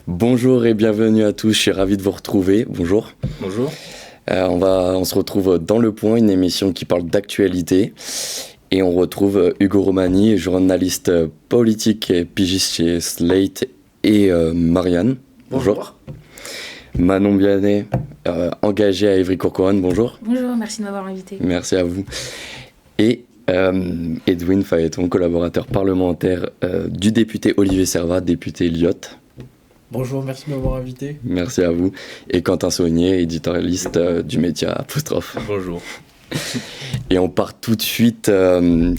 Bonjour et bienvenue à tous, je suis ravi de vous retrouver. Bonjour. Bonjour. On se retrouve dans Le Point, une émission qui parle d'actualité. Et on retrouve Hugo Romani, journaliste politique et pigiste chez Slate, et Marianne. Bonjour. Manon Bianet, engagée à Évry-Courcouronnes. Bonjour. Bonjour, merci de m'avoir invité. Merci à vous. Et Edwin Fayeton, collaborateur parlementaire du député Olivier Servat, député Lyotte. Bonjour, merci de m'avoir invité. Merci à vous. Et Quentin Saunier, éditorialiste du média Apostrophe. Bonjour. Et on part tout de suite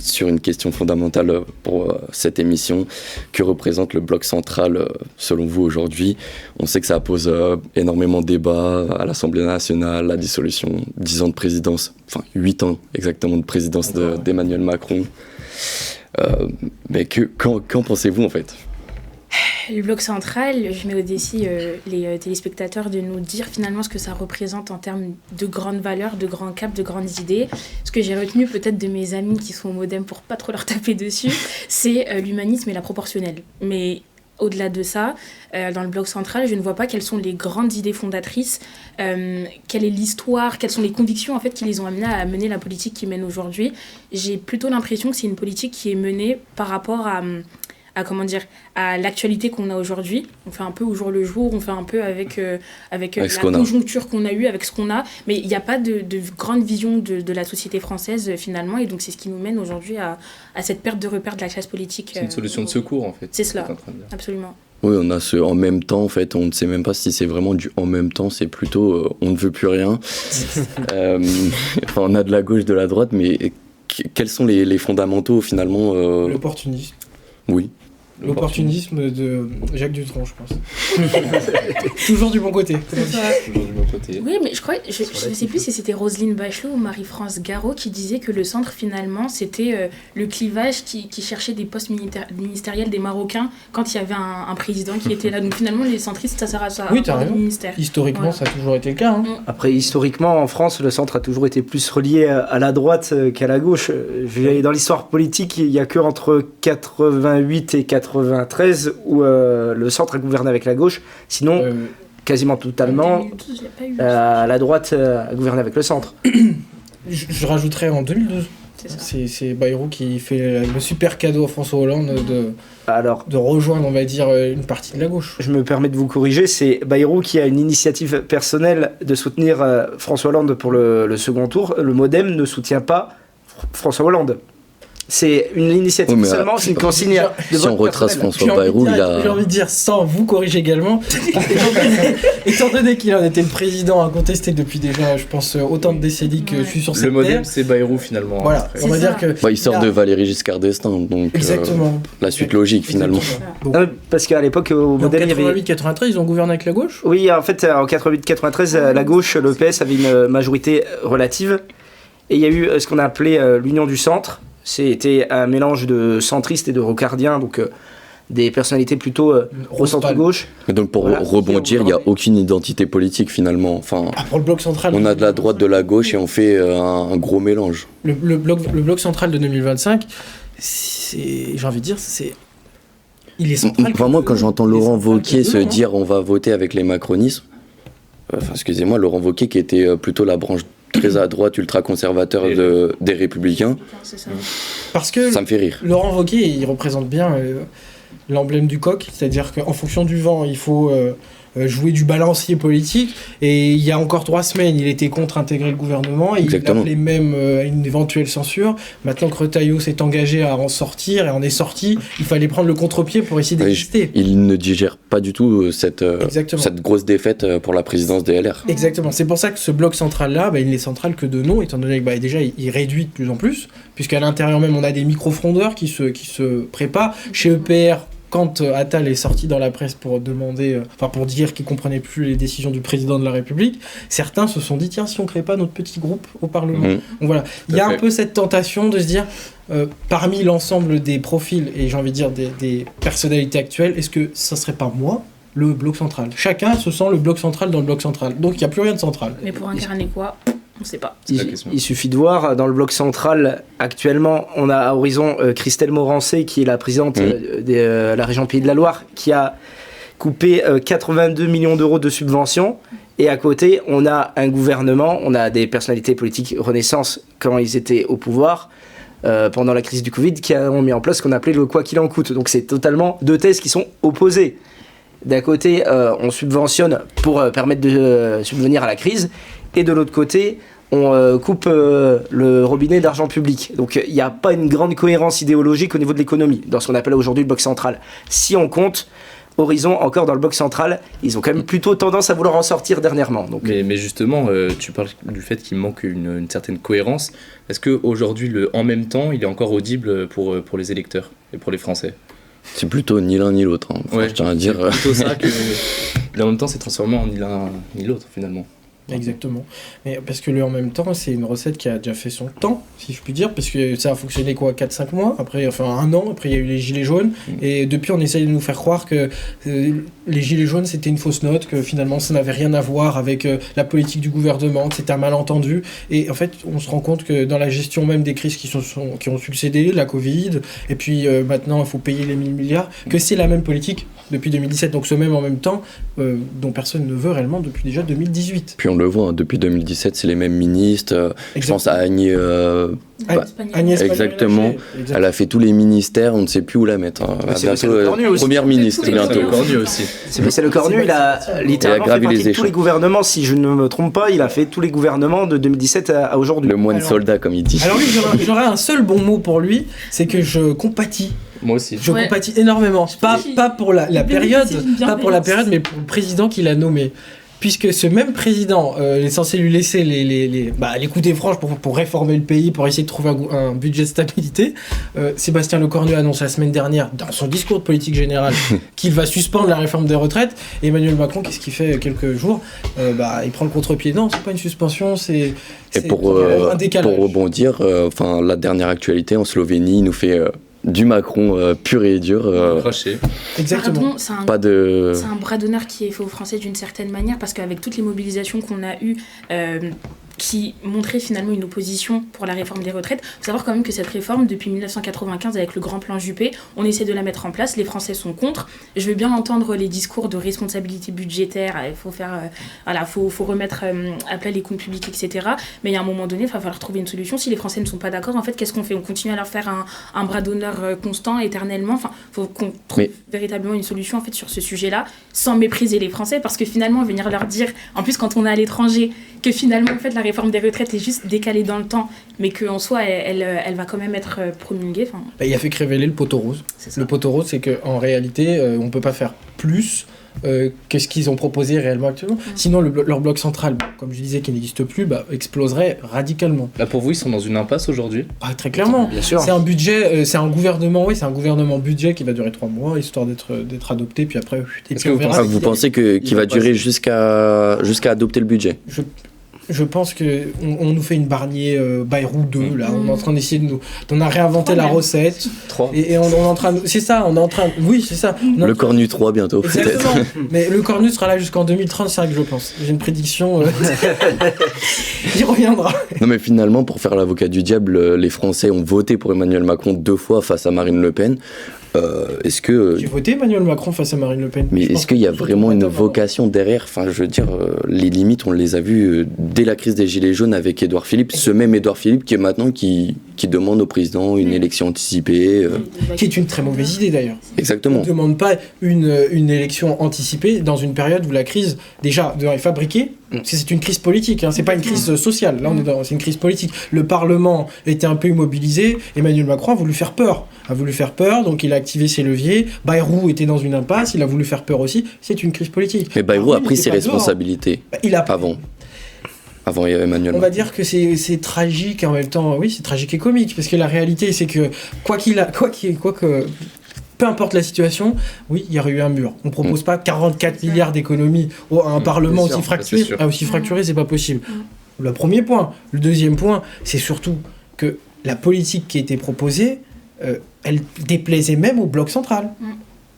sur une question fondamentale pour cette émission. Que représente le bloc central selon vous aujourd'hui ? On sait que ça pose énormément de débats à l'Assemblée nationale, la dissolution, 10 ans de présidence, enfin 8 ans exactement de présidence d'Emmanuel Macron. Mais qu'en pensez-vous en fait ? Le bloc central, je mets au défi les téléspectateurs de nous dire finalement ce que ça représente en termes de grandes valeurs, de grands caps, de grandes idées. Ce que j'ai retenu peut-être de mes amis qui sont au Modem pour pas trop leur taper dessus, c'est l'humanisme et la proportionnelle. Mais au-delà de ça, dans le bloc central, je ne vois pas quelles sont les grandes idées fondatrices, quelle est l'histoire, quelles sont les convictions en fait, qui les ont amenés à mener la politique qu'ils mènent aujourd'hui. J'ai plutôt l'impression que c'est une politique qui est menée par rapport à l'actualité qu'on a aujourd'hui. On fait un peu au jour le jour, on fait un peu avec la conjoncture qu'on a eue, avec ce qu'on a, mais il n'y a pas de grande vision de la société française finalement, et donc c'est ce qui nous mène aujourd'hui à cette perte de repère de la classe politique. C'est une solution de secours en fait. C'est cela, absolument. Oui, on a ce en même temps, en fait, on ne sait même pas si c'est vraiment du en même temps, c'est plutôt on ne veut plus rien. On a de la gauche, de la droite, mais quels sont les fondamentaux finalement L'opportunisme. Oui. L'opportunisme de Jacques Dutronc, je pense. Toujours du bon côté. Toujours du bon côté. Oui, mais je ne sais plus si c'était Roselyne Bachelot ou Marie-France Garot qui disait que le centre, finalement, c'était le clivage qui cherchait des postes ministériels des Marocains quand il y avait un président qui était là. Donc finalement, les centristes, ça sert à ça. Oui, tu as raison. Ministère. Historiquement, voilà. Ça a toujours été le cas. Hein. Après, historiquement, en France, le centre a toujours été plus relié à la droite qu'à la gauche. Dans l'histoire politique, il n'y a que entre 88 et 93 où le centre a gouverné avec la gauche. Sinon, quasiment totalement, 2012, la droite a gouverné avec le centre. Je rajouterais en 2012. C'est Bayrou qui fait le super cadeau à François Hollande de rejoindre, on va dire, une partie de la gauche. Je me permets de vous corriger, c'est Bayrou qui a une initiative personnelle de soutenir François Hollande pour le second tour. Le Modem ne soutient pas François Hollande. C'est une initiative seulement, c'est une consigne de si on retrace François Bayrou, j'ai envie de dire, sans vous corriger également, étant donné qu'il en était le président à contester depuis déjà, je pense, autant de décennies que je suis sur cette terre. Le Modem, c'est Bayrou finalement. Voilà, après. on va dire que... il sort de Valéry Giscard d'Estaing, donc exactement. La suite logique finalement. Bon. Parce qu'à l'époque, au Modem, il y avait... 88-93, ils ont gouverné avec la gauche ? Oui, en fait, en 88-93, la gauche, le PS avait une majorité relative, et il y a eu ce qu'on a appelé l'Union du Centre. C'était un mélange de centristes et de rocardiens, donc des personnalités plutôt au centre-gauche. Et donc pour rebondir, il n'y a aucune identité politique finalement. Enfin, pour le bloc central, on a de la droite, de la gauche et on fait un gros mélange. Le bloc central de 2025, j'ai envie de dire, il est central. Enfin, moi, quand j'entends Laurent Wauquiez se dire on va voter avec les macronismes, excusez-moi, Laurent Wauquiez qui était plutôt la branche très à droite, ultra-conservateur des Républicains. C'est ça. Parce que ça me fait rire. Laurent Wauquiez, il représente bien l'emblème du coq, c'est-à-dire qu'en fonction du vent, il faut jouer du balancier politique. Et il y a encore 3 semaines, il était contre intégrer le gouvernement. Et il appelait même à une éventuelle censure. Maintenant que Retailleau s'est engagé à en sortir et en est sorti, il fallait prendre le contre-pied pour essayer d'exister. Il ne digère pas du tout cette grosse défaite pour la présidence des LR. Exactement. C'est pour ça que ce bloc central-là, il n'est central que de nom, étant donné que déjà, il réduit de plus en plus, puisqu'à l'intérieur même, on a des micro-frondeurs qui se préparent. Chez EPR, quand Attal est sorti dans la presse pour pour dire qu'il comprenait plus les décisions du président de la République, certains se sont dit, tiens, si on crée pas notre petit groupe au Parlement. Donc voilà, il y a un peu cette tentation de se dire, parmi l'ensemble des profils, et j'ai envie de dire des personnalités actuelles, est-ce que ça serait pas moi, le bloc central ? Chacun se sent le bloc central dans le bloc central, donc il n'y a plus rien de central. Mais pour incarner quoi ? On ne sait pas. Il suffit de voir, dans le bloc central, actuellement, on a à horizon Christelle Morancé, qui est la présidente de la région Pays de la Loire, qui a couper 82 millions d'euros de subventions. Et à côté, on a un gouvernement, on a des personnalités politiques Renaissance quand ils étaient au pouvoir, pendant la crise du Covid, qui ont mis en place ce qu'on appelait le quoi qu'il en coûte. Donc c'est totalement deux thèses qui sont opposées. D'un côté, on subventionne pour permettre de subvenir à la crise, et de l'autre côté, on coupe le robinet d'argent public. Donc il n'y a pas une grande cohérence idéologique au niveau de l'économie, dans ce qu'on appelle aujourd'hui le bloc central. Si on compte, Horizon, encore dans le bloc central, ils ont quand même plutôt tendance à vouloir en sortir dernièrement. Donc. Mais justement, tu parles du fait qu'il manque une certaine cohérence. Est-ce qu'aujourd'hui, le en même temps, il est encore audible pour les électeurs et pour les Français ? C'est plutôt ni l'un ni l'autre, hein. Enfin, Ouais, je tiens à dire. c'est plutôt ça que... Mais en même temps, c'est transformé en ni l'un ni l'autre, finalement. Exactement. Mais parce que le en même temps, c'est une recette qui a déjà fait son temps, si je puis dire, parce que ça a fonctionné quoi, 4-5 mois, après, enfin 1 an, après il y a eu les gilets jaunes, et depuis on essaye de nous faire croire que les gilets jaunes c'était une fausse note, que finalement ça n'avait rien à voir avec la politique du gouvernement, que c'était un malentendu, et en fait on se rend compte que dans la gestion même des crises qui ont succédé, la Covid, et puis maintenant il faut payer les 1000 milliards, que c'est la même politique depuis 2017, donc ce même en même temps dont personne ne veut réellement depuis déjà 2018. Puis on le voit, hein, depuis 2017, c'est les mêmes ministres. Je pense à Agnès. Agnès Exactement. Elle a fait tous les ministères, on ne sait plus où la mettre. Hein. C'est le Cornu aussi. Première ministre C'est bientôt. le Cornu aussi. C'est le Cornu, il a littéralement gravi fait partie les de tous les échelons. gouvernements, si je ne me trompe pas, il a fait tous les gouvernements de 2017 à aujourd'hui. Le moine Alors- soldat, comme il dit. Alors lui, j'aurais un seul bon mot pour lui, c'est que je compatis. Moi aussi. Je Ouais. compatis énormément. Pas pour la période, bénéficie d'une pas pour la bienveillance. période, mais pour le président qu'il a nommé. Puisque ce même président est censé lui laisser les coups des franges pour réformer le pays, pour essayer de trouver un budget de stabilité. Sébastien Lecornu annonce la semaine dernière, dans son discours de politique générale, qu'il va suspendre la réforme des retraites. Emmanuel Macron, qu'est-ce qu'il fait quelques jours il prend le contre-pied. Non, c'est pas une suspension, c'est Et pour un décalage. rebondir, la dernière actualité en Slovénie nous fait du Macron pur et dur. Craché. Exactement. Pardon, c'est un Pas de. C'est un bras d'honneur qui est fait aux Français d'une certaine manière, parce qu'avec toutes les mobilisations qu'on a eues, qui montraient finalement une opposition pour la réforme des retraites, il faut savoir quand même que cette réforme, depuis 1995, avec le grand plan Juppé, on essaie de la mettre en place, les Français sont contre. Je veux bien entendre les discours de responsabilité budgétaire, il faut faire, faut remettre à plat les comptes publics, etc. Mais il y a un moment donné, il va falloir trouver une solution. Si les Français ne sont pas d'accord, en fait, qu'est-ce qu'on fait ? On continue à leur faire un bras d'honneur constant, éternellement. Enfin, il faut qu'on trouve véritablement une solution en fait sur ce sujet-là, sans mépriser les Français, parce que finalement venir leur dire, en plus quand on est à l'étranger, que finalement en fait la réforme des retraites est juste décalée dans le temps, mais qu'en soi elle va quand même être promulguée. Enfin, Il a fait que révéler le poteau rose. c'est ça. Le poteau rose, c'est qu'en réalité, on peut pas faire plus que ce qu'ils ont proposé réellement actuellement. Sinon, leur bloc central, comme je disais, qui n'existe plus, exploserait radicalement. Là, pour vous, ils sont dans une impasse aujourd'hui ? Très clairement. Bien sûr. C'est un budget, c'est un gouvernement budget qui va durer 3 mois, histoire d'être adopté, puis après, et Est-ce puis que on vous verra. Vous pensez qu'il Ils va vont durer jusqu'à adopter le budget? Je pense qu'on nous fait une Barnier Bayrou 2, là, on est en train d'essayer on a réinventé la recette, 3. et on est en train de... C'est ça, oui, c'est ça. On est en Le train- Cornu 3 bientôt, peut-être. Exactement. Mais le Cornu sera là jusqu'en 2035, je pense. J'ai une prédiction. Il reviendra. Non mais finalement, pour faire l'avocat du diable, les Français ont voté pour Emmanuel Macron 2 fois face à Marine Le Pen. Est-ce que... J'ai voté Emmanuel Macron face à Marine Le Pen. Mais Je pense est-ce qu'il y a que vraiment une Attends, vocation derrière? Enfin, je veux dire, les limites, on les a vues dès la crise des Gilets jaunes avec Édouard Philippe. Ce même Édouard Philippe qui est maintenant qui demande au président une élection anticipée. Qui est une très mauvaise idée d'ailleurs. On Exactement. ne demande pas une élection anticipée dans une période où la crise déjà est fabriquée. Parce que c'est une crise politique, hein, c'est pas une crise sociale. Là, c'est une crise politique. Le Parlement était un peu immobilisé. Emmanuel Macron a voulu faire peur. Donc il a activé ses leviers. Bayrou était dans une impasse. Il a voulu faire peur aussi. C'est une crise politique. Mais Bayrou a Marine pris n'était ses pas dehors. responsabilités Il a avant Emmanuel On Macron. va dire que c'est tragique en même temps. Oui, c'est tragique et comique parce que la réalité c'est que peu importe la situation, oui, il y aurait eu un mur. On propose pas 44 milliards d'économies à un Parlement bien sûr, aussi fracturé. c'est sûr. Aussi fracturé, c'est pas possible. Le premier point. Le deuxième point, c'est surtout que la politique qui était proposée, elle déplaisait même au bloc central.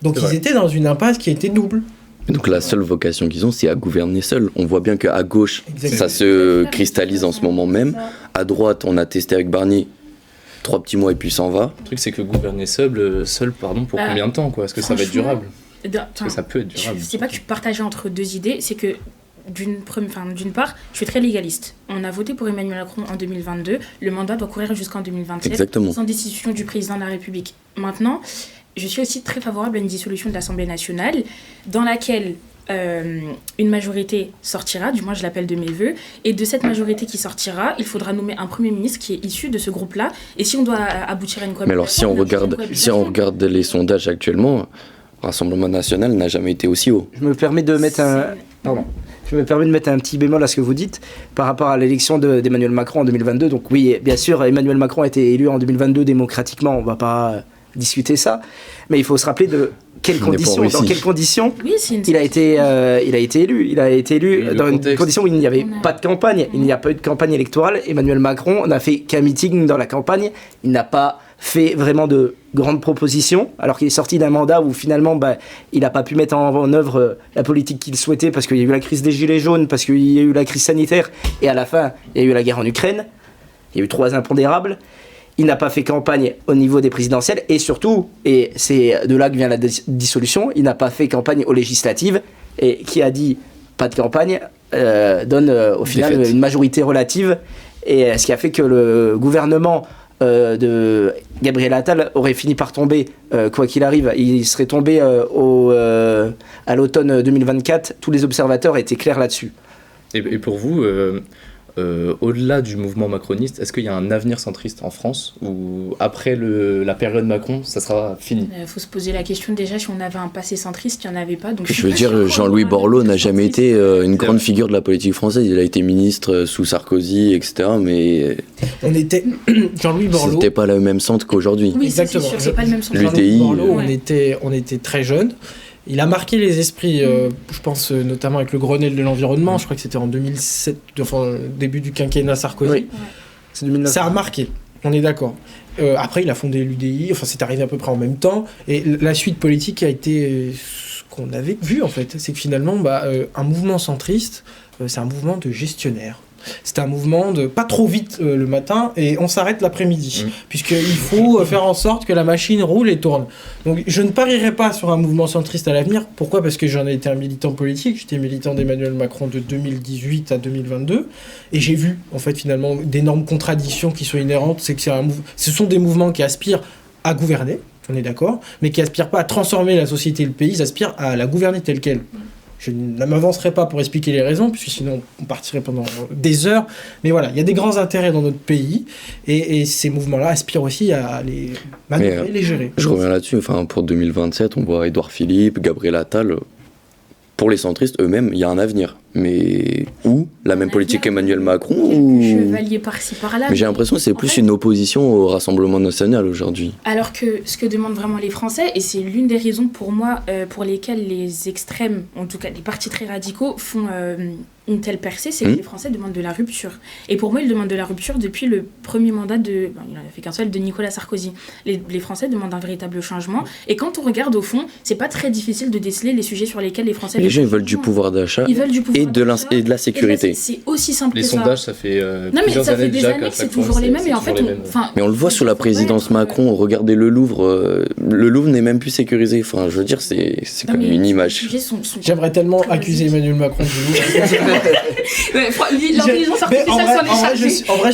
Donc C'est ils vrai. étaient dans une impasse qui était double. Donc la seule vocation qu'ils ont, c'est à gouverner seuls. On voit bien qu'à gauche, Exactement. ça se cristallise en ce moment même. À droite, on a testé avec Barnier 3 petits mois et puis s'en va. Le truc, c'est que gouverner seul pour combien de temps, quoi ? Est-ce que ça va être Franchement, durable ? Parce que ça peut être durable. C'est pas que je suis partagée entre deux idées, c'est que d'une part, je suis très légaliste. On a voté pour Emmanuel Macron en 2022, le mandat doit courir jusqu'en 2027, Exactement. sans décision du président de la République. Maintenant, je suis aussi très favorable à une dissolution de l'Assemblée nationale, dans laquelle une majorité sortira, du moins je l'appelle de mes voeux, et de cette majorité qui sortira, il faudra nommer un Premier ministre qui est issu de ce groupe-là, et si on doit aboutir à une cohabitation... Mais alors si on regarde les sondages actuellement, Rassemblement National n'a jamais été aussi haut. Je me permets de mettre un petit bémol à ce que vous dites par rapport à l'élection d'Emmanuel Macron en 2022. Donc oui, bien sûr, Emmanuel Macron a été élu en 2022 démocratiquement, on ne va pas discuter ça, mais il faut se rappeler de dans quelles conditions il a été élu. Il a été élu dans une condition où il n'y avait pas de campagne. Il n'y a pas eu de campagne électorale. Emmanuel Macron n'a fait qu'un meeting dans la campagne. Il n'a pas fait vraiment de grandes propositions, alors qu'il est sorti d'un mandat où finalement il n'a pas pu mettre en œuvre la politique qu'il souhaitait parce qu'il y a eu la crise des Gilets jaunes, parce qu'il y a eu la crise sanitaire, et à la fin, il y a eu la guerre en Ukraine. Il y a eu 3 impondérables. Il n'a pas fait campagne au niveau des présidentielles, et surtout, et c'est de là que vient la dissolution, il n'a pas fait campagne aux législatives, et qui a dit pas de campagne donne au final une majorité relative, et ce qui a fait que le gouvernement de Gabriel Attal aurait fini par tomber, quoi qu'il arrive. Il serait tombé à l'automne 2024. Tous les observateurs étaient clairs là-dessus. Et pour vous, au-delà du mouvement macroniste, est-ce qu'il y a un avenir centriste en France ou après la période Macron, ça sera fini? Il faut se poser la question déjà si on avait un passé centriste, il n'y en avait pas. Donc je veux dire, Jean-Louis Borloo n'a jamais été une grande figure de la politique française. Il a été ministre sous Sarkozy, etc. Mais Jean-Louis Borloo. C'était pas le même centre qu'aujourd'hui. Oui, exactement. C'est pas le même centre. L'UTI. Borloo, on était très jeunes. Il a marqué les esprits, je pense notamment avec le Grenelle de l'environnement, je crois que c'était en 2007, enfin début du quinquennat Sarkozy. Oui. C'est 2009. Ça a marqué, on est d'accord. Après, il a fondé l'UDI, enfin c'est arrivé à peu près en même temps, et la suite politique a été ce qu'on avait vu en fait, c'est que finalement, un mouvement centriste, c'est un mouvement de gestionnaires. C'est un mouvement de pas trop vite le matin et on s'arrête l'après-midi, puisqu'il faut faire en sorte que la machine roule et tourne. Donc je ne parierai pas sur un mouvement centriste à l'avenir. Pourquoi ? Parce que j'en ai été un militant politique. J'étais militant d'Emmanuel Macron de 2018 à 2022 et j'ai vu en fait finalement d'énormes contradictions qui sont inhérentes. C'est que ce sont des mouvements qui aspirent à gouverner, on est d'accord, mais qui aspirent pas à transformer la société et le pays, ils aspirent à la gouverner telle qu'elle. Je ne m'avancerai pas pour expliquer les raisons, puisque sinon on partirait pendant des heures. Mais voilà, il y a des grands intérêts dans notre pays, et ces mouvements-là aspirent aussi à les manœuvrer, les gérer. Je reviens là-dessus, pour 2027, on voit Édouard Philippe, Gabriel Attal. Pour les centristes eux-mêmes, il y a un avenir. Mais où ? La même politique qu'Emmanuel Macron ou... Chevalier par-ci par-là. Mais j'ai l'impression que c'est plus une opposition au Rassemblement National aujourd'hui. Alors que ce que demandent vraiment les Français, et c'est l'une des raisons pour moi pour lesquelles les extrêmes, en tout cas les partis très radicaux, font une telle percée, c'est que les Français demandent de la rupture. Et pour moi, ils demandent de la rupture depuis le premier mandat il n'en a fait qu'un seul, de Nicolas Sarkozy. Les Français demandent un véritable changement. Et quand on regarde au fond, c'est pas très difficile de déceler les sujets sur lesquels les Français... Les gens veulent du pouvoir d'achat et de la sécurité. C'est aussi simple que ça. Les sondages, ça fait plusieurs années déjà que c'est toujours les mêmes. Et en fait, mais on le voit sous la présidence Macron. Regardez le Louvre. Le Louvre n'est même plus sécurisé. Enfin, je veux dire, c'est quand même une image. J'aimerais tellement accuser Emmanuel Macron du Louvre. L'intelligence artificielle s'en échappe. En vrai,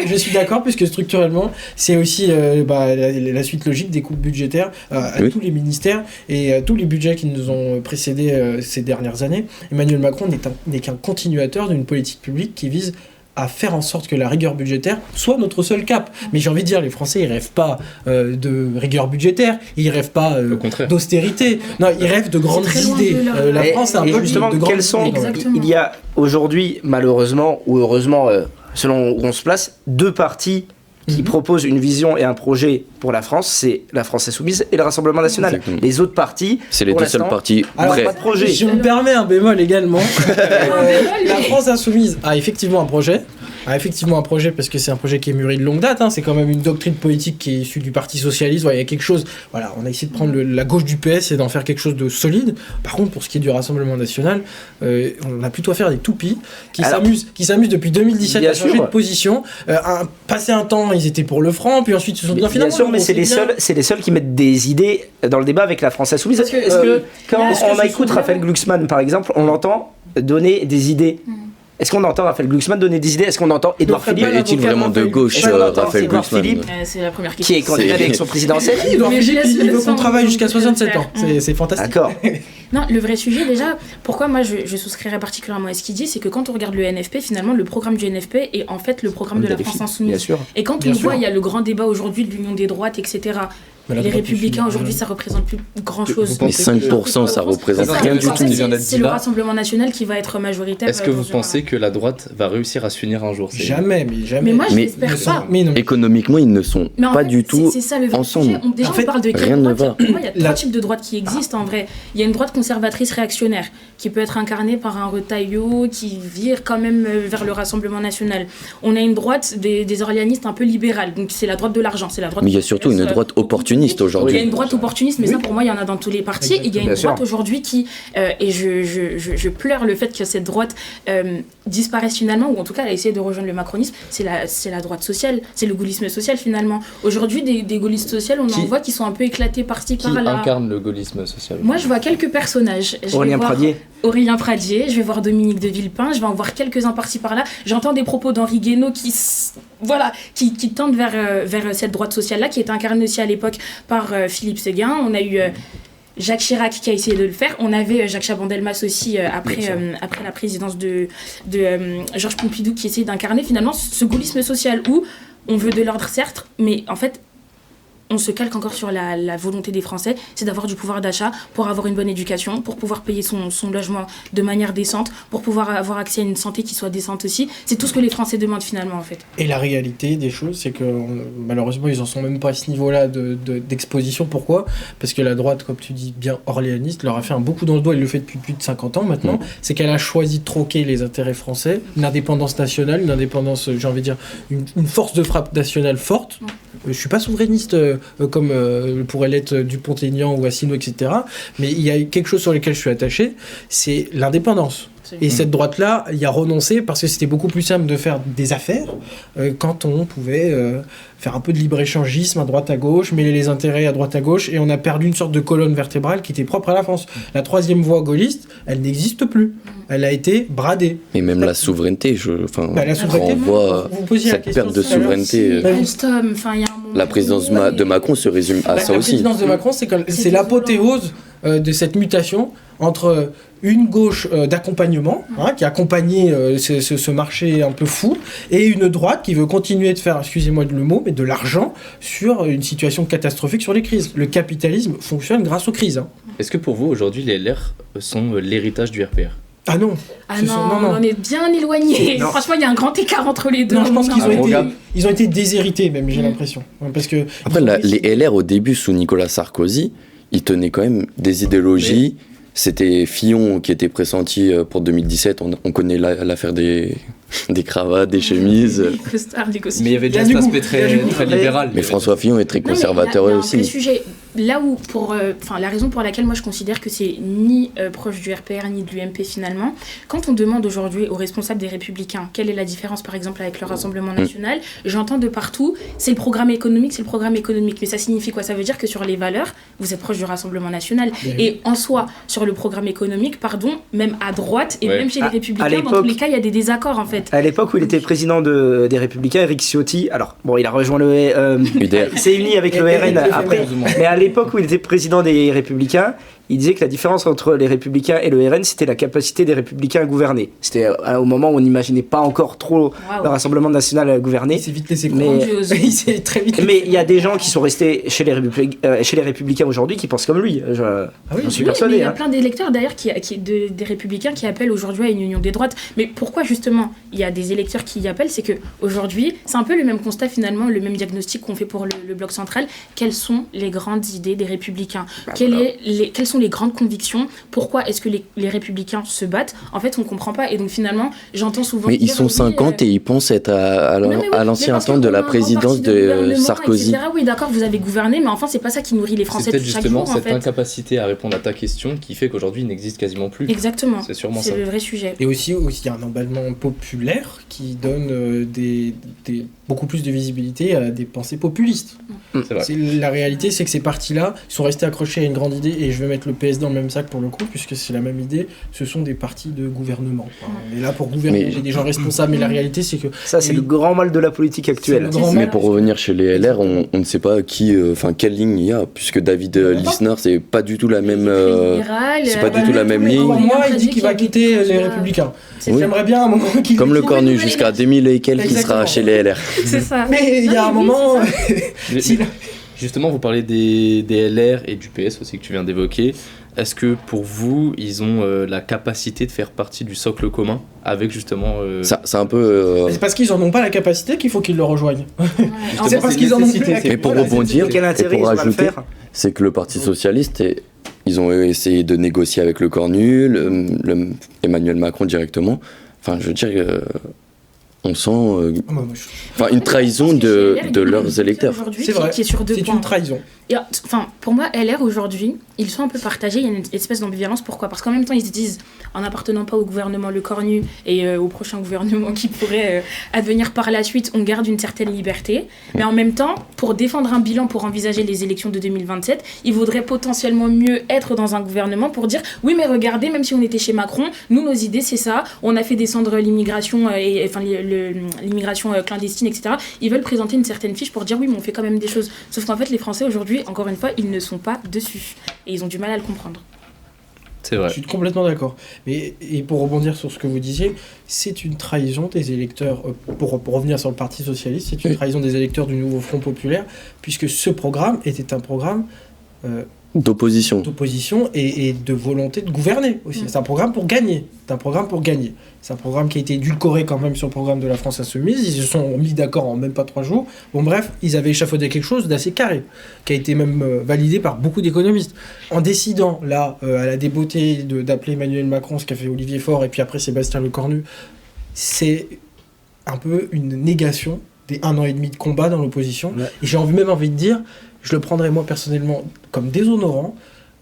je suis d'accord, puisque structurellement, c'est aussi la suite logique des coupes budgétaires à tous les ministères et tous les budgets qui nous ont précédés ces dernières années. Emmanuel Macron n'est qu'un continuateur d'une politique publique qui vise à faire en sorte que la rigueur budgétaire soit notre seul cap. Mais j'ai envie de dire, les Français, ils rêvent pas de rigueur budgétaire, ils rêvent pas d'austérité. Non, ils rêvent de grandes idées. La France, c'est un peu justement de grandes idées. Il y a aujourd'hui, malheureusement ou heureusement, selon où on se place, 2 partis qui proposent une vision et un projet pour la France, c'est la France Insoumise et le Rassemblement National. Exactement. Les autres partis, c'est les 2 seuls partis prêts. Pas de projet. Je me permets un bémol également. La France Insoumise a effectivement un projet. a effectivement un projet, parce que c'est un projet qui est mûri de longue date, hein, c'est quand même une doctrine politique qui est issue du Parti Socialiste, voilà, il y a quelque chose, voilà, on a essayé de prendre la gauche du PS et d'en faire quelque chose de solide. Par contre, pour ce qui est du Rassemblement National, on a plutôt affaire à des toupies qui s'amusent depuis 2017 à changer de position. Passé un temps, ils étaient pour le franc, puis ensuite ils se sont dit non, finalement. Bien sûr, mais c'est les seuls qui mettent des idées dans le débat avec la France Insoumise. Est-ce que quand on écoute Raphaël Glucksmann, par exemple, on l'entend donner des idées? Est-ce qu'on entend Raphaël Glucksmann donner des idées? Est-ce qu'on entend Édouard Philippe? Est-il vraiment de gauche, Raphaël Glucksmann? C'est la première qui est candidat à l'élection présidentielle? Édouard Philippe, il veut qu'on travaille jusqu'à 67 ans. C'est fantastique. D'accord. Non, le vrai sujet, déjà, pourquoi moi je souscrirais particulièrement à ce qu'il dit, c'est que quand on regarde le NFP, finalement, le programme du NFP est en fait le programme de la France Insoumise. Bien sûr. Et quand on voit, il y a le grand débat aujourd'hui de l'union des droites, etc. Les Républicains, aujourd'hui, ça représente plus grand-chose. Mais 5%, ça représente rien du tout. C'est le Rassemblement National qui va être majoritaire. Est-ce que vous pensez que la droite va réussir à s'unir un jour? Jamais. Mais moi, je l'espère pas. Économiquement, ils ne sont pas du tout ensemble. Déjà, on parle de rien ne va. Pour moi, il y a trois types de droite qui existent en vrai. Il y a une droite conservatrice réactionnaire qui peut être incarnée par un Retailleau qui vire quand même vers le Rassemblement National. On a une droite des orléanistes un peu libérale, donc c'est la droite de l'argent, c'est la droite. Mais il y a surtout une droite opportuniste aujourd'hui. Il y a une droite opportuniste, mais ça pour moi il y en a dans tous les partis. Et il y a une droite aujourd'hui qui, et je pleure le fait que cette droite disparaisse finalement, ou en tout cas elle a essayé de rejoindre le macronisme, c'est la droite sociale, c'est le gaullisme social finalement. Aujourd'hui des gaullistes sociaux, on en voit qui sont un peu éclatés par-ci par-là. Qui incarne le gaullisme social? Moi je vois quelques personnages. Aurélien Pradier, je vais voir Dominique de Villepin, je vais en voir quelques-uns par-ci par-là. J'entends des propos d'Henri Guénaud qui tendent vers cette droite sociale-là, qui était incarnée aussi à l'époque par Philippe Séguin. On a eu Jacques Chirac qui a essayé de le faire. On avait Jacques Chaban-Delmas aussi après la présidence de Georges Pompidou qui essayait d'incarner finalement ce gaullisme social où on veut de l'ordre certes, mais en fait on se calque encore sur la volonté des Français, c'est d'avoir du pouvoir d'achat pour avoir une bonne éducation, pour pouvoir payer son logement de manière décente, pour pouvoir avoir accès à une santé qui soit décente aussi. C'est tout ce que les Français demandent finalement en fait. Et la réalité des choses, c'est que malheureusement ils en sont même pas à ce niveau-là d'exposition. Pourquoi ? Parce que la droite, comme tu dis bien orléaniste, leur a fait un beau coup dans le doigt, elle le fait depuis plus de 50 ans maintenant, c'est qu'elle a choisi de troquer les intérêts français, une indépendance nationale, une indépendance, j'ai envie de dire, une force de frappe nationale forte. Je suis pas souverainiste comme pourrait l'être Dupont-Aignan ou Asselineau, etc. Mais il y a quelque chose sur lequel je suis attaché, c'est l'indépendance. Et cette droite-là y a renoncé parce que c'était beaucoup plus simple de faire des affaires quand on pouvait faire un peu de libre-échangisme à droite à gauche, mêler les intérêts à droite à gauche, et on a perdu une sorte de colonne vertébrale qui était propre à la France. La troisième voie gaulliste, elle n'existe plus. Elle a été bradée. Et même la souveraineté, la souveraineté, on voit cette perte de souveraineté. La présidence de Macron se résume à ça aussi. La présidence de Macron, c'est l'apothéose de cette mutation entre une gauche d'accompagnement qui a accompagné ce marché un peu fou, et une droite qui veut continuer de faire, excusez-moi le mot, mais de l'argent sur une situation catastrophique sur les crises. Le capitalisme fonctionne grâce aux crises. Est-ce que pour vous, aujourd'hui, les LR sont l'héritage du RPR ? Ah non. On en est bien éloigné. Franchement, il y a un grand écart entre les deux. Non, je pense qu'ils ont été déshérités, même, j'ai l'impression. Parce que après, les LR, au début, sous Nicolas Sarkozy, ils tenaient quand même des idéologies. C'était Fillon qui était pressenti pour 2017. On connaît l'affaire des cravates, des chemises. Mais il y avait déjà cet aspect très libéral. Mais François Fillon est très conservateur aussi. Le sujet, là où, la raison pour laquelle moi je considère que c'est ni proche du RPR ni de l'UMP finalement, quand on demande aujourd'hui aux responsables des Républicains quelle est la différence par exemple avec le Rassemblement National, j'entends de partout, c'est le programme économique. Mais ça signifie quoi ? Ça veut dire que sur les valeurs, vous êtes proche du Rassemblement National. Et en soi, sur le programme économique, même à droite et même chez les Républicains, dans tous les cas, il y a des désaccords en fait. À l'époque où il était président des Républicains, Éric Ciotti, alors bon, il a rejoint il s'est uni avec le RN après, mais à l'époque où il était président des Républicains, il disait que la différence entre les Républicains et le RN, c'était la capacité des Républicains à gouverner. C'était au moment où on n'imaginait pas encore trop le Rassemblement national à gouverner. Il s'est vite laissé il très vite. Mais il y a des gens qui sont restés chez les Républicains aujourd'hui qui pensent comme lui. J'en suis persuadé. Il y a plein d'électeurs d'ailleurs des Républicains qui appellent aujourd'hui à une union des droites. Mais pourquoi justement il y a des électeurs qui y appellent ? C'est que aujourd'hui, c'est un peu le même constat finalement, le même diagnostic qu'on fait pour le bloc central. Quelles sont les grandes idées des Républicains. Quelles sont les grandes convictions? Pourquoi est-ce que les Républicains se battent? En fait, on ne comprend pas. Et donc, finalement, j'entends souvent... Mais ils sont 50 et ils pensent être à l'ancien temps de la présidence de Sarkozy. Etc. Oui, d'accord, vous avez gouverné, mais enfin, c'est pas ça qui nourrit les Français C'est chaque peut-être justement jour, cette incapacité à répondre à ta question qui fait qu'aujourd'hui, il n'existe quasiment plus. Exactement. C'est sûrement ça. C'est le vrai sujet. Et aussi, il y a un emballement populaire qui donne beaucoup plus de visibilité à des pensées populistes. C'est vrai. La réalité, c'est que ces partis-là sont restés accrochés à une grande idée, et je vais mettre le PS dans le même sac pour le coup, puisque c'est la même idée, ce sont des partis de gouvernement. Enfin, on est là pour gouverner, il y a des gens responsables, mais la réalité, c'est que... Ça, c'est le grand mal de la politique actuelle. Mais pour revenir chez les LR, on ne sait pas quelle ligne il y a, puisque David Lisnard, c'est pas du tout la même... c'est pas du tout la même ligne. Moi, il dit qu'il va quitter les Républicains. Oui. J'aimerais bien un moment qu'il... Comme le Cornu, jusqu'à 2000 et quelques qui sera chez les LR. C'est ça. Mais il y a un moment... Justement, vous parlez des LR et du PS aussi que tu viens d'évoquer. Est-ce que pour vous, ils ont la capacité de faire partie du socle commun avec justement... C'est un peu... C'est parce qu'ils en ont pas la capacité qu'il faut qu'ils le rejoignent. C'est parce qu'ils en ont plus la Et pour rebondir, Quel et intérêt pour ils ont à le rajouter, faire? c'est que le Parti Socialiste, ils ont essayé de négocier avec le Cornu, Emmanuel Macron directement. Enfin, je veux dire... on sent une trahison de leurs électeurs. C'est vrai, qui est sur deux c'est points. une trahison. Et, pour moi, LR aujourd'hui, ils sont un peu partagés. Il y a une espèce d'ambivalence. Pourquoi? Parce qu'en même temps, ils se disent, en n'appartenant pas au gouvernement Le Cornu et au prochain gouvernement qui pourrait advenir par la suite, on garde une certaine liberté. Mais en même temps, pour défendre un bilan, pour envisager les élections de 2027, il vaudrait potentiellement mieux être dans un gouvernement pour dire, oui, mais regardez, même si on était chez Macron, nous, nos idées, c'est ça. On a fait descendre l'immigration, l'immigration clandestine, etc. Ils veulent présenter une certaine fiche pour dire, oui, mais on fait quand même des choses. Sauf qu'en fait, les Français aujourd'hui, encore une fois, ils ne sont pas dessus. Et ils ont du mal à le comprendre. C'est vrai. Je suis complètement d'accord. Et pour rebondir sur ce que vous disiez, c'est une trahison des électeurs, pour revenir sur le Parti Socialiste, c'est une trahison des électeurs du Nouveau Front Populaire, puisque ce programme était un programme d'opposition et de volonté de gouverner aussi. C'est un programme pour gagner. C'est un programme qui a été édulcoré quand même sur le programme de la France Insoumise. Ils se sont mis d'accord en même pas 3 jours. Bon bref, ils avaient échafaudé quelque chose d'assez carré, qui a été même validé par beaucoup d'économistes. En décidant, là, à la débeauté d'appeler Emmanuel Macron, ce qu'a fait Olivier Faure et puis après Sébastien Lecornu, c'est un peu une négation des 1 an et demi de combat dans l'opposition. Ouais. Et j'ai même envie de dire, je le prendrais moi personnellement comme déshonorant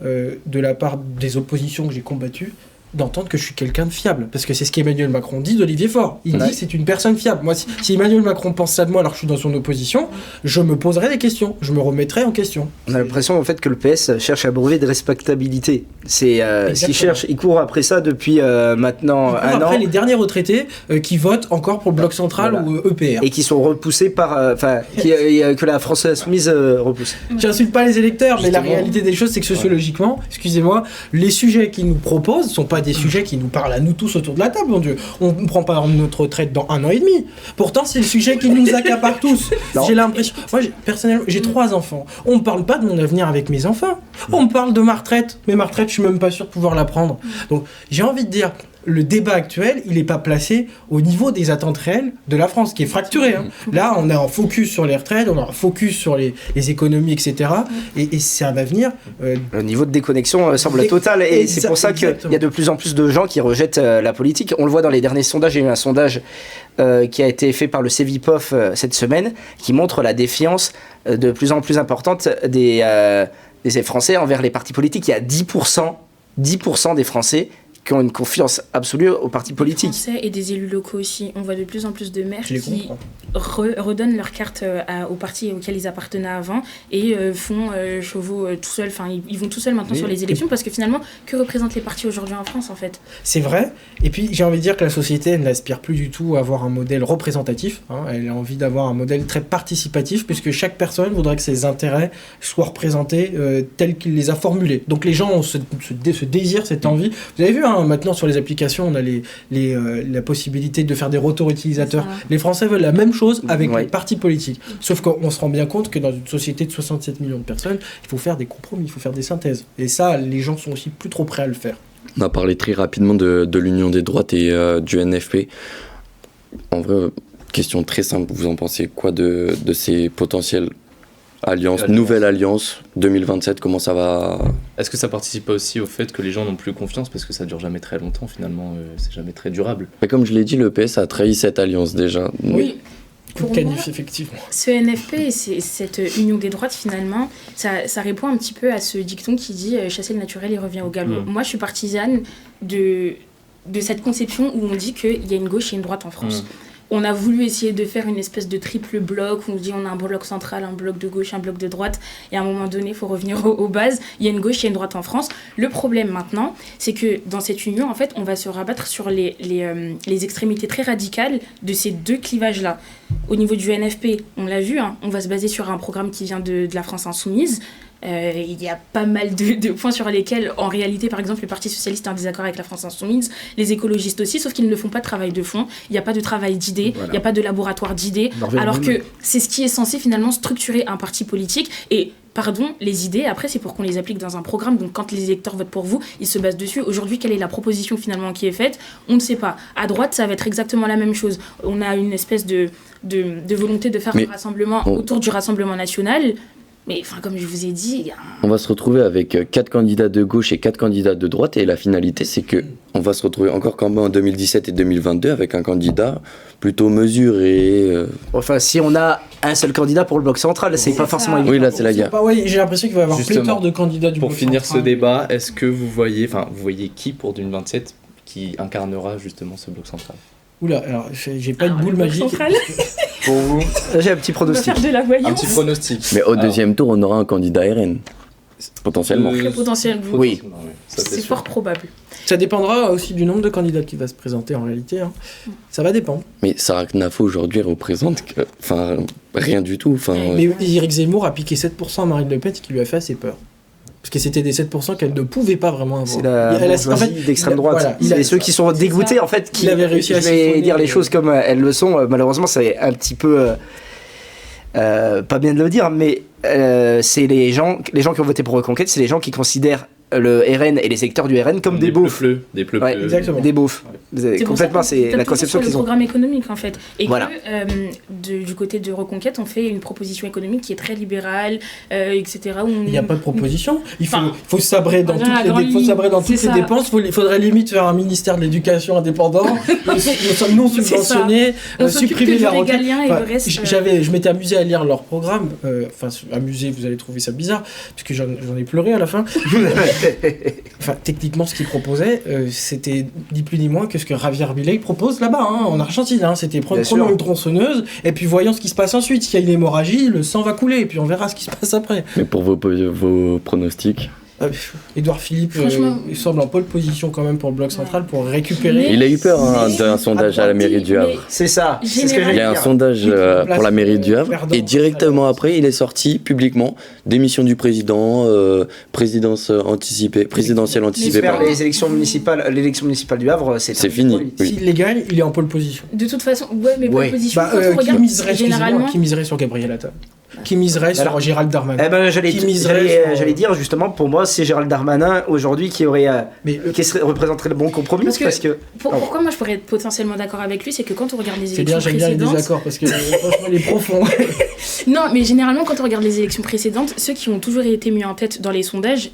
de la part des oppositions que j'ai combattues, d'entendre que je suis quelqu'un de fiable. Parce que c'est ce qu'Emmanuel Macron dit d'Olivier Faure. Il dit que c'est une personne fiable. Moi, si Emmanuel Macron pense ça de moi alors que je suis dans son opposition, je me poserai des questions. Je me remettrai en question. On a l'impression en fait que le PS cherche à brevet de respectabilité. Il court après ça depuis maintenant un an. Après les derniers retraités qui votent encore pour le Bloc Central ou EPR. Et qui sont repoussés par... que la France Insoumise repousse. J'insulte pas les électeurs, mais la réalité des choses, c'est que sociologiquement, excusez-moi, les sujets qu'ils nous proposent sont pas des sujets qui nous parlent à nous tous autour de la table, mon Dieu. On ne prend pas notre retraite dans 1 an et demi. Pourtant, c'est le sujet qui nous accapare tous. J'ai l'impression... Moi, personnellement, j'ai 3 enfants. On me parle pas de mon avenir avec mes enfants. On me parle de ma retraite. Mais ma retraite, je suis même pas sûr de pouvoir la prendre. Donc, j'ai envie de dire... Le débat actuel, il n'est pas placé au niveau des attentes réelles de la France, qui est fracturé. Hein. Là, on a un focus sur les retraites, on a un focus sur les économies, etc. Et c'est un avenir... Le niveau de déconnexion semble total. Et c'est pour ça qu'il y a de plus en plus de gens qui rejettent la politique. On le voit dans les derniers sondages. Il y a eu un sondage qui a été fait par le Cevipof cette semaine, qui montre la défiance de plus en plus importante des Français envers les partis politiques. Il y a 10% des Français qui ont une confiance absolue aux partis politiques. Des Français et des élus locaux aussi. On voit de plus en plus de maires qui redonnent leur carte aux partis auxquels ils appartenaient avant et font chevaux tout seuls. Enfin, ils vont tout seuls maintenant sur les élections parce que finalement, que représentent les partis aujourd'hui en France en fait? C'est vrai. Et puis j'ai envie de dire que la société elle n'aspire plus du tout à avoir un modèle représentatif. Hein. Elle a envie d'avoir un modèle très participatif puisque chaque personne voudrait que ses intérêts soient représentés tels qu'il les a formulés. Donc les gens ont ce désir, cette envie. Vous avez vu, hein, maintenant sur les applications, on a la possibilité de faire des retours utilisateurs. Les Français veulent la même chose avec les partis politiques. Sauf qu'on se rend bien compte que dans une société de 67 millions de personnes, il faut faire des compromis, il faut faire des synthèses. Et ça, les gens sont aussi plus trop prêts à le faire. On a parlé très rapidement de l'Union des droites et du NFP. En vrai, question très simple, vous en pensez quoi de ces potentiels Alliance, nouvelle alliance, 2027, comment ça va? Est-ce que ça participe pas aussi au fait que les gens n'ont plus confiance parce que ça dure jamais très longtemps finalement, c'est jamais très durable? Mais comme je l'ai dit, le PS a trahi cette alliance déjà. Oui. Coup de canif, effectivement. Ce NFP et cette union des droites, finalement, ça répond un petit peu à ce dicton qui dit chasser le naturel, il revient au galop. Moi, je suis partisane de cette conception où on dit qu'il y a une gauche et une droite en France. On a voulu essayer de faire une espèce de triple bloc, où on dit on a un bloc central, un bloc de gauche, un bloc de droite, et à un moment donné, il faut revenir aux bases. Il y a une gauche et une droite en France. Le problème maintenant, c'est que dans cette union, en fait, on va se rabattre sur les extrémités très radicales de ces deux clivages-là. Au niveau du NFP, on l'a vu, hein, on va se baser sur un programme qui vient de la France Insoumise. Il y a pas mal de points sur lesquels, en réalité, par exemple, le Parti Socialiste est en désaccord avec la France Insoumise, les écologistes aussi, sauf qu'ils ne font pas de travail de fond. Il n'y a pas de travail d'idées, il n'y a pas de laboratoire d'idées, alors que c'est ce qui est censé finalement structurer un parti politique. Et pardon, les idées, après, c'est pour qu'on les applique dans un programme. Donc, quand les électeurs votent pour vous, ils se basent dessus. Aujourd'hui, quelle est la proposition finalement qui est faite? On ne sait pas. À droite, ça va être exactement la même chose. On a une espèce de volonté de faire un rassemblement autour du Rassemblement national. Mais enfin, comme je vous ai dit, on va se retrouver avec 4 candidats de gauche et 4 candidats de droite, et la finalité, c'est que on va se retrouver encore comme en 2017 et 2022 avec un candidat plutôt mesuré. Enfin, si on a un seul candidat pour le bloc central, c'est pas forcément évident. Oui, là, c'est la guerre. J'ai l'impression qu'il va y avoir pléthore de candidats du bloc Pour finir central. ce débat, est-ce que vous voyez qui pour 2027 qui incarnera justement ce bloc central? Oula, alors j'ai pas une boule magique. Pour vous, J'ai un petit on va pronostic. faire de la un voyance. petit pronostic. Mais au deuxième tour, on aura un candidat RN, potentiellement. Très potentiel. Oui. Ça, C'est sûr. fort probable. Ça dépendra aussi du nombre de candidats qui va se présenter en réalité. Hein. Ça va dépendre. Mais Sarah Knafo aujourd'hui représente rien du tout. Mais Éric Zemmour a piqué 7% à Marine Le Pen, ce qui lui a fait assez peur. Parce que c'était des 7% qu'elle ne pouvait pas vraiment avoir. C'est la bourgeoisie d'extrême droite. Voilà, c'est ceux qui sont dégoûtés en fait, qui avait réussi à je vais siphonner dire les choses comme elles le sont. Malheureusement, c'est un petit peu pas bien de le dire, mais c'est les gens qui ont voté pour Reconquête, c'est les gens qui considèrent le RN et les secteurs du RN comme des beaufs. Des pleux. Ouais, exactement. Des beaufs. Complètement, c'est la conception qu'ils ont. Le programme économique en fait. Et voilà. que du côté de Reconquête, on fait une proposition économique qui est très libérale, etc. Il n'y a pas de proposition. Il faut, Enfin, faut sabrer dans toutes les dépenses. Il faudrait limite faire un ministère de l'éducation indépendant, non subventionné, supprimer la retraite. Je m'étais amusé à lire leur programme. Amusé, vous allez trouver ça bizarre, parce que j'en ai pleuré à la fin. Enfin, techniquement, ce qu'ils proposaient, c'était ni plus ni moins que ce que Javier Milei propose là-bas, en Argentine. C'était prenons une tronçonneuse, et puis voyons ce qui se passe ensuite. S'il y a une hémorragie, le sang va couler, et puis on verra ce qui se passe après. Mais pour vos pronostics? Édouard Philippe il semble en pole position quand même pour le bloc central pour récupérer. Il a eu peur d'un sondage à la mairie du Havre. C'est ça. C'est ce que Il y a un sondage pour la mairie du Havre et directement après il est sorti publiquement démission du président, présidentielle anticipée. Les élections municipales du Havre, c'est fini. Oui. S'il les gagne, il est en pole position. De toute façon, pole position. Qui miserait sur Gabriel Attal? Qui miserait sur Gérald Darmanin? J'allais dire justement, pour moi, c'est Gérald Darmanin aujourd'hui qui représenterait le bon compromis. Parce que pourquoi moi je pourrais être potentiellement d'accord avec lui, c'est que quand on regarde les élections précédentes... C'est bien, j'aime bien les désaccords parce que franchement, il est profond. Non, mais généralement, quand on regarde les élections précédentes, ceux qui ont toujours été mis en tête dans les sondages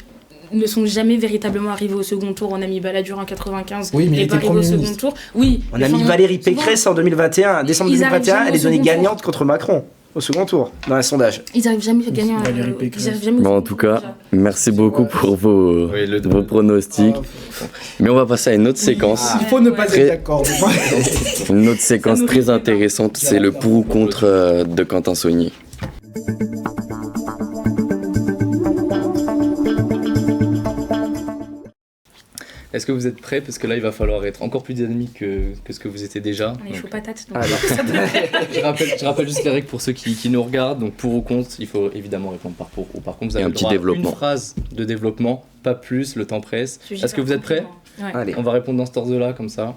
ne sont jamais véritablement arrivés au second tour. On a mis Balladur en 95 et pas arrivé au second tour. Oui. On a mis Valérie Pécresse en 2021, décembre 2021, elle est donnée gagnante contre Macron. Au second tour, dans un sondage. Ils n'arrivent jamais à gagner. Bon, en tout cas, merci beaucoup pour vos pronostics. Mais on va passer à une autre séquence. Il faut ne pas être d'accord. Une autre séquence très intéressante, c'est le pour ou contre de Quentin Saunier. Est-ce que vous êtes prêts? Parce que là, il va falloir être encore plus dynamique que ce que vous étiez déjà. On est chaud patate. Je rappelle juste les règles pour ceux qui nous regardent. Donc, pour ou contre, il faut évidemment répondre par pour ou par contre. Vous avez un le petit droit développement. Une phrase de développement, pas plus, le temps presse. Est-ce que vous êtes prêts? Ouais. Allez. On va répondre dans cet ordre-là, comme ça.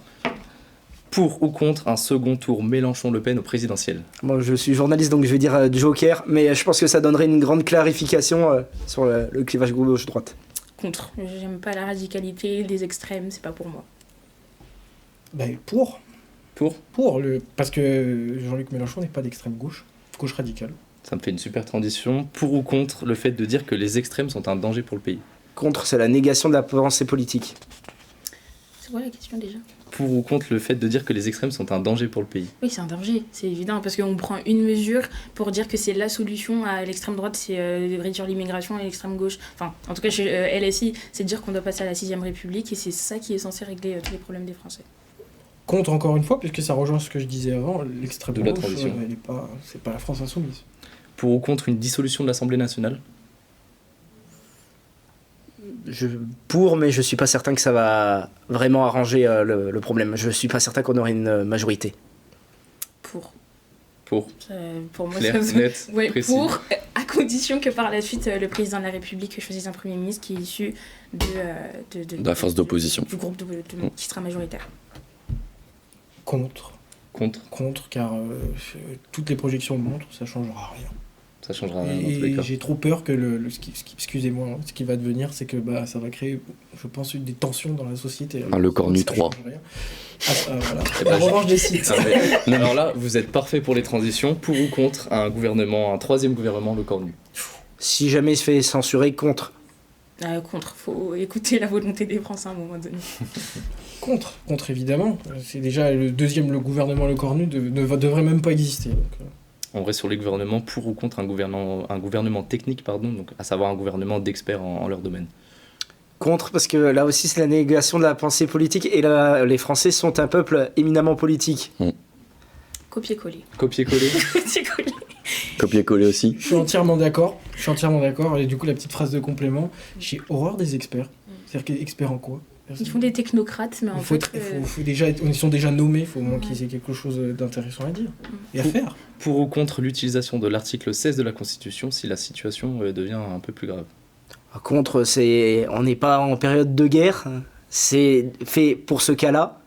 Pour ou contre un second tour Mélenchon-Le Pen au présidentiel? Moi, je suis journaliste, donc je vais dire Joker, mais je pense que ça donnerait une grande clarification sur le clivage gauche-droite. Contre. J'aime pas la radicalité des extrêmes, c'est pas pour moi. Parce que Jean-Luc Mélenchon n'est pas d'extrême gauche radicale. Ça me fait une super transition. Pour ou contre le fait de dire que les extrêmes sont un danger pour le pays? Contre, c'est la négation de la pensée politique. C'est quoi la question déjà? Pour ou contre le fait de dire que les extrêmes sont un danger pour le pays? Oui, c'est un danger, c'est évident, parce qu'on prend une mesure pour dire que c'est la solution à l'extrême droite, c'est de réduire l'immigration, et l'extrême gauche, enfin, en tout cas chez LSI, c'est de dire qu'on doit passer à la 6ème République, et c'est ça qui est censé régler tous les problèmes des Français. Contre, encore une fois, puisque ça rejoint ce que je disais avant, l'extrême De la gauche, transition. c'est pas la France insoumise. Pour ou contre une dissolution de l'Assemblée nationale? Pour, mais je suis pas certain que ça va vraiment arranger le problème. Je suis pas certain qu'on aurait une majorité. Pour. Pour moi, Clair, ça... net, Ouais, précis. pour, à condition que par la suite, le président de la République choisisse un Premier ministre qui est issu de la force d'opposition. Du groupe qui sera majoritaire. Contre, car toutes les projections montrent, ça changera rien. Ça changera rien dans tous les Et cas. j'ai trop peur que excusez-moi, hein, ce qui va devenir, c'est que ça va créer, je pense, des tensions dans la société. Le Cornu Ça 3. change rien. Voilà. Eh ben, En revanche, des sites. Alors là, vous êtes parfait pour les transitions. Pour ou contre un troisième gouvernement, le Cornu? Si jamais il se fait censurer, contre. Contre, faut écouter la volonté des Français à un moment donné. Contre évidemment. C'est déjà le gouvernement Le Cornu devrait même pas exister. Donc, On reste sur les gouvernements. Pour ou contre un gouvernement technique, donc à savoir un gouvernement d'experts en leur domaine? Contre, parce que là aussi c'est la négation de la pensée politique et là les Français sont un peuple éminemment politique. Copier-coller. Copier-coller. Copier-coller. Copier-coller aussi. je suis entièrement d'accord. Et du coup, la petite phrase de complément, j'ai horreur des experts. C'est-à-dire experts en quoi? Ils font des technocrates, mais en Il faut fait... ils sont déjà nommés, il faut au moins qu'ils aient quelque chose d'intéressant à dire et à faire. Pour ou contre l'utilisation de l'article 16 de la Constitution si la situation devient un peu plus grave? Contre, on n'est pas en période de guerre, c'est fait pour ce cas-là.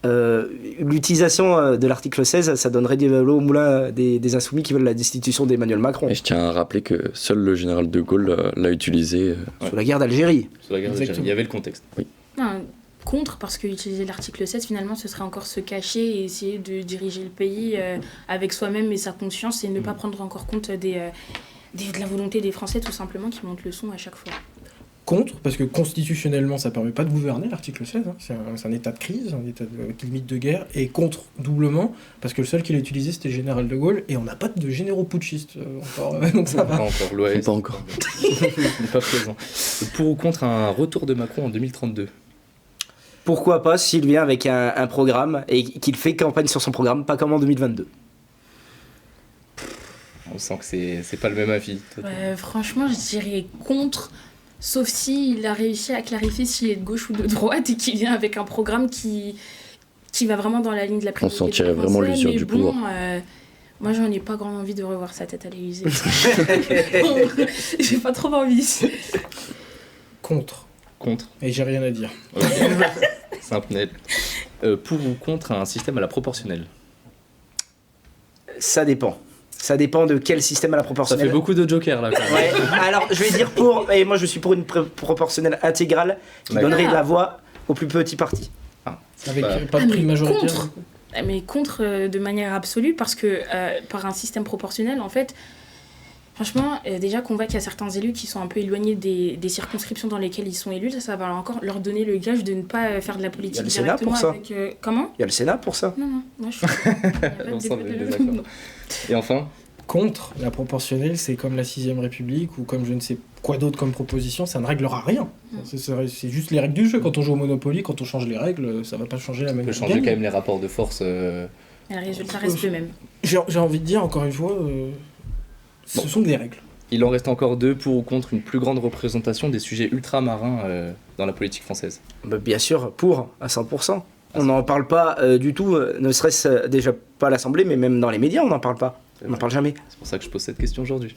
L'utilisation de l'article 16, ça donnerait de l'eau au moulin des insoumis qui veulent la destitution d'Emmanuel Macron. Et je tiens à rappeler que seul le général de Gaulle l'a utilisé. Sur la guerre d'Algérie. Sur la guerre d'Algérie, il y avait le contexte. Non, contre, parce qu'utiliser l'article 16, finalement, ce serait encore se cacher et essayer de diriger le pays avec soi-même et sa conscience et ne pas prendre encore compte de la volonté des Français, tout simplement, qui montent le son à chaque fois. Contre, parce que constitutionnellement, ça permet pas de gouverner, l'article 16. Hein. C'est un état de crise, un état de limite de guerre. Et contre, doublement, parce que le seul qui l'a utilisé, c'était le général de Gaulle. Et on n'a pas de généraux putschistes encore. Donc ça va. Pas encore, l'OAS. Pas encore. Il n'est pas présent. Pour ou contre un retour de Macron en 2032? Pourquoi pas s'il vient avec un programme et qu'il fait campagne sur son programme, pas comme en 2022. On sent que c'est pas le même avis. Franchement, je dirais contre, sauf s'il a réussi à clarifier s'il est de gauche ou de droite et qu'il vient avec un programme qui va vraiment dans la ligne de la priorité. On sentirait vraiment l'usure du pouvoir. Moi, j'en ai pas grand envie de revoir sa tête à l'Élysée. J'ai pas trop envie. Contre. Contre. Et j'ai rien à dire. Okay. Simple, net. Pour ou contre un système à la proportionnelle? Ça dépend. Ça dépend de quel système à la Ça proportionnelle. fait beaucoup de jokers là. Quand même. Ouais. Alors, je vais dire pour, et moi je suis pour une proportionnelle intégrale qui D'accord. donnerait la voix au plus petit parti. Avec Bah, pas de prix mais majoritaire. contre. Mais contre de manière absolue, parce que par un système proportionnel, en fait, franchement, déjà qu'on voit qu'il y a certains élus qui sont un peu éloignés des circonscriptions dans lesquelles ils sont élus, ça va encore leur donner le gage de ne pas faire de la politique Il y a le Sénat directement pour ça. avec... comment? Il y a le Sénat pour ça. Non, moi je suis... Il y a pas de L'ensemble débat est de- désaccord. Non. Et enfin, Contre, la proportionnelle, c'est comme la 6ème République ou comme je ne sais quoi d'autre comme proposition, ça ne réglera rien. C'est juste les règles du jeu. Quand on joue au Monopoly, quand on change les règles, ça va pas changer la on même peut changer quand même les rapports de force. Et le résultat reste le même. J'ai envie de dire, encore une fois, ce sont des règles. Il en reste encore deux. Pour ou contre une plus grande représentation des sujets ultramarins dans la politique française? Bah, bien sûr, pour, à 100%. On n'en parle pas du tout, ne serait-ce déjà pas à l'Assemblée, mais même dans les médias, on n'en parle pas. On n'en parle jamais. C'est pour ça que je pose cette question aujourd'hui.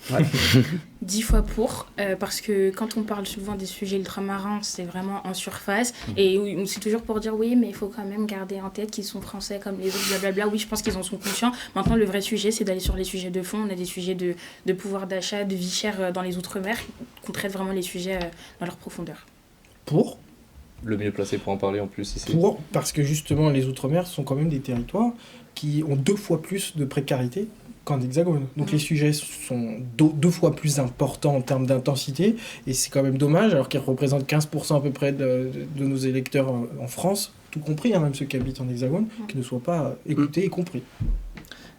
10 fois pour, parce que quand on parle souvent des sujets ultramarins, c'est vraiment en surface. Et oui, c'est toujours pour dire oui, mais il faut quand même garder en tête qu'ils sont français comme les autres, blablabla. Oui, je pense qu'ils en sont conscients. Maintenant, le vrai sujet, c'est d'aller sur les sujets de fond. On a des sujets de pouvoir d'achat, de vie chère dans les Outre-mer, qu'on traite vraiment les sujets dans leur profondeur. Pour, Le mieux placé pour en parler en plus ici. parce que justement, les Outre-mer sont quand même des territoires qui ont 2 fois plus de précarité qu'en Hexagone. Donc les sujets sont deux fois plus importants en termes d'intensité, et c'est quand même dommage, alors qu'ils représentent 15% à peu près de nos électeurs en France, tout compris, hein, même ceux qui habitent en Hexagone, qui ne soient pas écoutés et compris.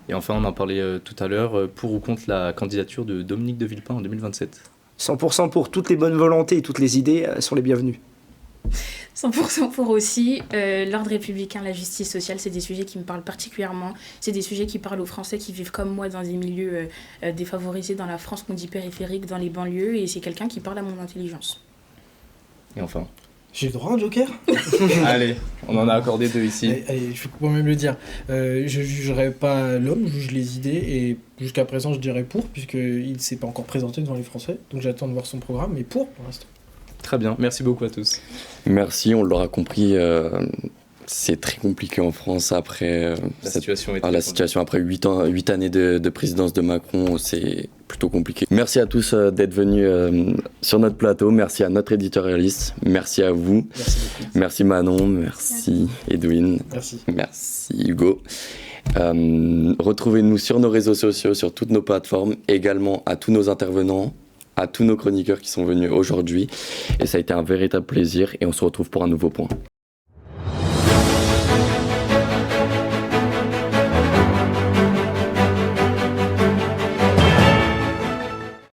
Et enfin, on en parlait tout à l'heure, pour ou contre la candidature de Dominique de Villepin en 2027? 100% pour, toutes les bonnes volontés et toutes les idées sont les bienvenues. 100% pour aussi. L'ordre républicain, la justice sociale, c'est des sujets qui me parlent particulièrement. C'est des sujets qui parlent aux Français qui vivent comme moi dans des milieux défavorisés dans la France qu'on dit périphérique, dans les banlieues, et c'est quelqu'un qui parle à mon intelligence. Et enfin. J'ai le droit, un joker? Allez, on en a accordé 2 ici. Allez, je peux quand même le dire. Je jugerai pas l'homme, je juge les idées, et jusqu'à présent je dirais pour, puisqu'il ne s'est pas encore présenté devant les Français, donc j'attends de voir son programme, mais pour l'instant. Très bien, merci beaucoup à tous. Merci, on l'aura compris, c'est très compliqué en France après La situation après 8 années de présidence de Macron, c'est plutôt compliqué. Merci à tous d'être venus sur notre plateau, merci à notre éditorialiste, merci à vous, Merci beaucoup. merci Manon, merci Edwin, merci Hugo. Retrouvez-nous sur nos réseaux sociaux, sur toutes nos plateformes, également à tous nos intervenants, à tous nos chroniqueurs qui sont venus aujourd'hui. Et ça a été un véritable plaisir et on se retrouve pour un nouveau point.